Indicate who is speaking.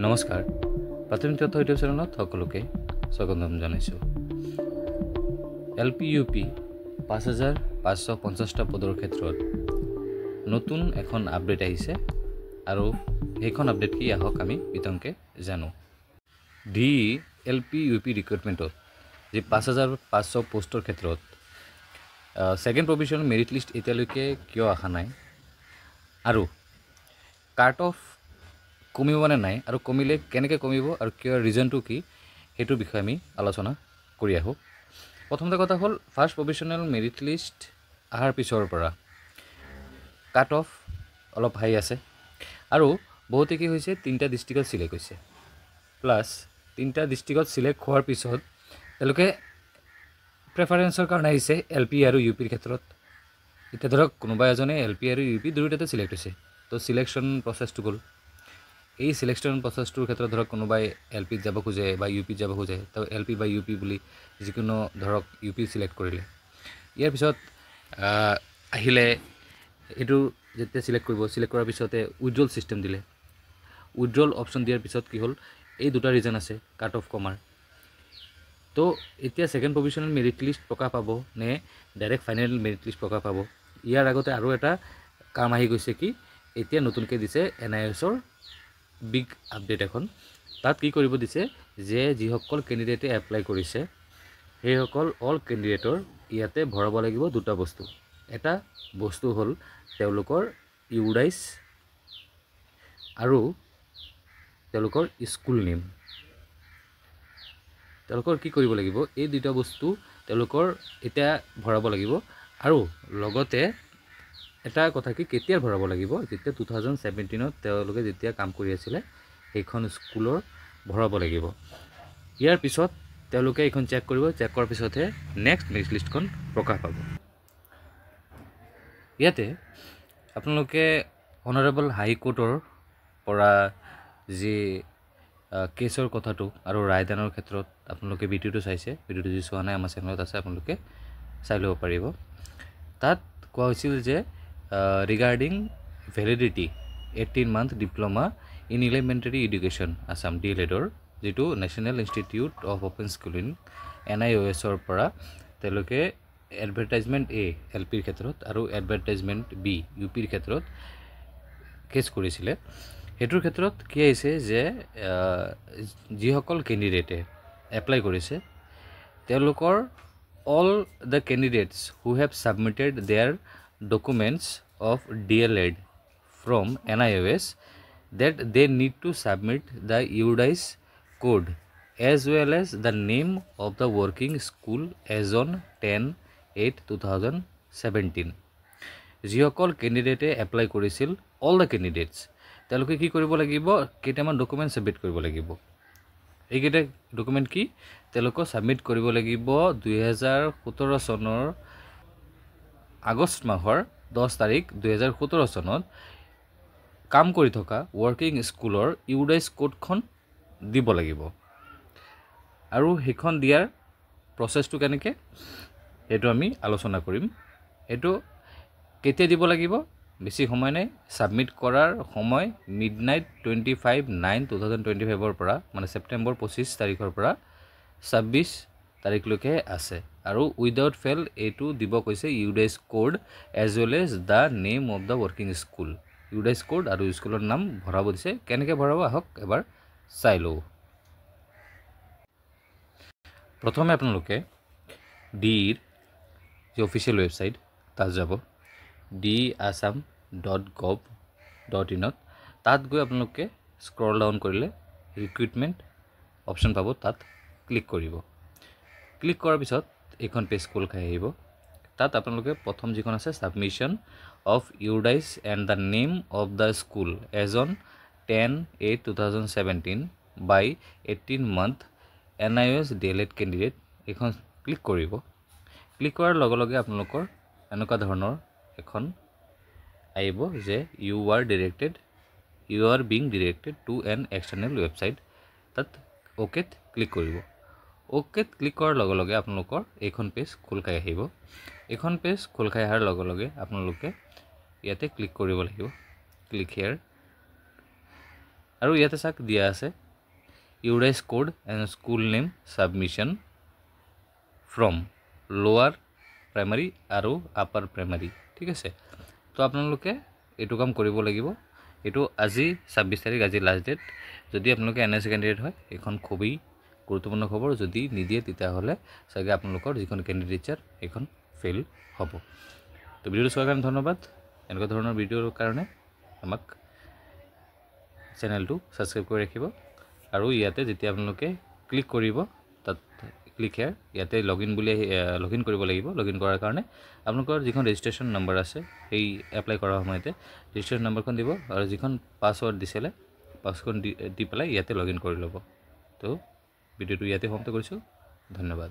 Speaker 1: নমস্কাৰ প্ৰাথমিক তথ্য ইউটিউব চেনেলত সকলোকে স্বাগতম জনাইছোঁ। LPUP ৫৫৫০টা পদৰ ক্ষেত্ৰত নতুন এখন আপডেট আহিছে আৰু সেইখন আপডেট কি আহক আমি বিতংকে জানো। LPUP ৰিক্ৰুটমেণ্টত যি ৫৫০০ পোষ্টৰ ক্ষেত্ৰত ছেকেণ্ড প্ৰভিজনেল মেৰিট লিষ্ট এতিয়ালৈকে কিয় অহা নাই আৰু কাট অফ কমিব নে নাই আৰু কমিলে কেনেকৈ কমিব আৰু কিয় ৰিজনটো কি সেইটোৰ বিষয়ে আমি আলোচনা কৰি আহোঁ। প্ৰথমতে কথা হ'ল ফাৰ্ষ্ট প্ৰভিজনেল মেৰিট লিষ্ট অহাৰ পিছৰ পৰা কাট অফ অলপ হাই আছে আৰু বহুতে কি হৈছে 3টা ডিষ্ট্ৰিক্টত চিলেক্ট হৈছে, প্লাছ 3টা ডিষ্ট্ৰিক্টত চিলেক্ট হোৱাৰ পিছত তেওঁলোকে প্ৰেফাৰেঞ্চৰ কাৰণে আহিছে LP আৰু UPৰ ক্ষেত্ৰত। এতিয়া ধৰক কোনোবা এজনে LP আৰু UP দুয়োটাতে চিলেক্ট হৈছে, তো চিলেকশ্যন প্ৰচেছটো গ'ল। এই চিলেকশ্যন প্ৰচেছটোৰ ক্ষেত্ৰত ধৰক কোনোবাই LPত যাব খোজে বা UPত যাব খোজে, তো LP বা UP বুলি যিকোনো ধৰক UP চিলেক্ট কৰিলে। ইয়াৰ পিছত আহিলে এইটো যেতিয়া চিলেক্ট কৰাৰ পিছতে উইড্ৰল ছিষ্টেম দিলে। উইড্ৰল অপশ্যন দিয়াৰ পিছত কি হ'ল, এই দুটা ৰিজন আছে কাট অফ কমাৰ। তো এতিয়া ছেকেণ্ড প্ৰভিজনেল মেৰিট লিষ্ট প্ৰকাশ পাব নে ডাইৰেক্ট ফাইনেল মেৰিট লিষ্ট প্ৰকাশ পাব। ইয়াৰ আগতে আৰু এটা কাম আহি গৈছে, কি এতিয়া নতুনকৈ দিছে NISৰ বিগ আপডেট এখন। তাত কি কৰিব দিছে যে যিসকল কেণ্ডিডেটে এপ্লাই কৰিছে সেইসকল অল কেণ্ডিডেটৰ ইয়াতে ভৰাব লাগিব দুটা বস্তু। এটা বস্তু হ'ল তেওঁলোকৰ ইউডাইচ আৰু তেওঁলোকৰ স্কুল নেম। তেওঁলোকৰ কি কৰিব লাগিব, এই দুটা বস্তু তেওঁলোকৰ এতিয়া ভৰাব লাগিব। আৰু লগতে এটা কথা কি কেতিয়া ভৰাব লাগিব, যেতিয়া 2017ত তেওঁলোকে যেতিয়া কাম কৰি আছিলে সেইখন স্কুলৰ ভৰাব লাগিব। ইয়াৰ পিছত তেওঁলোকে এইখন চেক কৰিব, চেক কৰাৰ পিছতহে নেক্সট মেৰিট লিষ্টখন প্ৰকাশ পাব। ইয়াতে আপোনালোকে অনাৰেবল হাইকোৰ্টৰ পৰা যি কেছৰ কথাটো আৰু ৰায়দানৰ ক্ষেত্ৰত আপোনালোকে ভিডিঅ'টো চাইছে, ভিডিঅ'টো যি চোৱা নাই আমাৰ চেনেলত আছে, আপোনালোকে চাই ল'ব পাৰিব। তাত কোৱা হৈছিল যে regarding validity 18-month diploma in elementary education Assam DLEDৰ যিটো national institute of open schooling NIOSৰ পৰা তেওঁলোকে এডভাৰটাইজমেণ্ট A LPৰ ক্ষেত্ৰত আৰু এডভাৰটাইজমেণ্ট B UPৰ ক্ষেত্ৰত কেছ কৰিছিলে। সেইটোৰ ক্ষেত্ৰত কি আহিছে যে যিসকল কেণ্ডিডেটে এপ্লাই কৰিছে তেওঁলোকৰ all the candidates who have submitted their documents of DLED from NIOS that they need to submit the UDICE code as well as the name of the working school as on 10/8/2017। যিসকল কেণ্ডিডেটে apply কৰিছিল all the candidates তেওঁলোকে কি কৰিব লাগিব, কেইটামান document submit কৰিব লাগিব। এইকেইটা ডকুমেণ্ট কি, তেওঁলোকে ছাবমিট কৰিব লাগিব 2017 চনৰ আগষ্ট মাহৰ 10 তাৰিখ 2017 চনত কাম কৰি থকা ৱৰ্কিং স্কুলৰ ইউডাইচ কোডখন দিব লাগিব। আৰু সেইখন দিয়াৰ প্ৰচেছটো কেনেকৈ সেইটো আমি আলোচনা কৰিম। সেইটো কেতিয়া দিব লাগিব, বেছি সময় নাই, ছাবমিট কৰাৰ সময় midnight 25/9/2025 পৰা মানে ছেপ্টেম্বৰ 25 তাৰিখৰ পৰা 26 তাৰিখলৈকে আছে। আৰু উইদাউট ফেইল এইটো দিব কৈছে UDISE code as well as the name of the working school. UDISE code আৰু স্কুলৰ নাম ভৰাব দিছে। কেনেকৈ ভৰাব আহক এবাৰ চাই লওঁ। প্ৰথমে আপোনালোকে ডিৰ যি অফিচিয়েল ৱেবছাইট তাত যাব, diassam.gov.in। তাত গৈ আপোনালোকে স্ক্ৰল ডাউন কৰিলে ৰিক্ৰুইটমেণ্ট অপশ্যন পাব, তাত ক্লিক কৰিব। ক্লিক কৰাৰ পিছত এইখন পেজ খোল খাই আহিব। তাত আপোনালোকে প্ৰথম যিখন আছে submission of UDISE and the name of the school as on 10/8/2017 by 18-month NIOS DLED candidate, এইখন ক্লিক কৰিব। ক্লিক কৰাৰ লগে লগে আপোনালোকৰ এনেকুৱা ধৰণৰ এখন আহিব যে you are being directed to an external website. তাত অ'কেত ক্লিক কৰিব। অ'কেত ক্লিক কৰাৰ লগে লগে আপোনালোকৰ এইখন পেজ খোল খাই আহিব। এইখন পেজ খোল খাই অহাৰ লগে লগে আপোনালোকে ইয়াতে ক্লিক কৰিব লাগিব, ক্লিক হিয়াৰ। আৰু ইয়াতে চাওক দিয়া আছে UDISE code and school name submission form lower primary আৰু আপাৰ প্ৰাইমাৰী ঠিক আছে তো আপোনালোকে এইটো কাম কৰিব লাগিব এইটো আজি 26 তাৰিখ আজি লাষ্ট ডেট যদি আপোনালোকে এনএ কেণ্ডিডেট হয় এইখন খুবেই গুৰুত্বপূৰ্ণ খবৰ যদি নিদিয়ে তেতিয়াহ'লে চাগে আপোনালোকৰ যিখন কেণ্ডিডেটচাৰ এইখন ফেইল হ'ব তো ভিডিঅ'টো চোৱাৰ কাৰণে ধন্যবাদ এনেকুৱা ধৰণৰ ভিডিঅ'ৰ কাৰণে আমাক চেনেলটো ছাবস্ক্ৰাইব কৰি ৰাখিব আৰু ইয়াতে যেতিয়া আপোনালোকে ক্লিক কৰিব তাত ক্লিক হেয়াৰ ইয়াতে লগইন কৰিব লাগিব লগইন কৰাৰ কাৰণে আপোনালোকৰ যিখন ৰেজিষ্ট্ৰেশ্যন নম্বৰ আছে সেই এপ্লাই কৰাৰ সময়তে ৰেজিষ্ট্ৰেশ্যন নম্বৰখন দিব আৰু যিখন পাছৱৰ্ড দিছিলে পাছৱৰ্ড দি পেলাই ইয়াতে লগইন কৰি ল'ব তো ভিডিঅ'টো ইয়াতে সমাপ্ত কৰিছোঁ ধন্যবাদ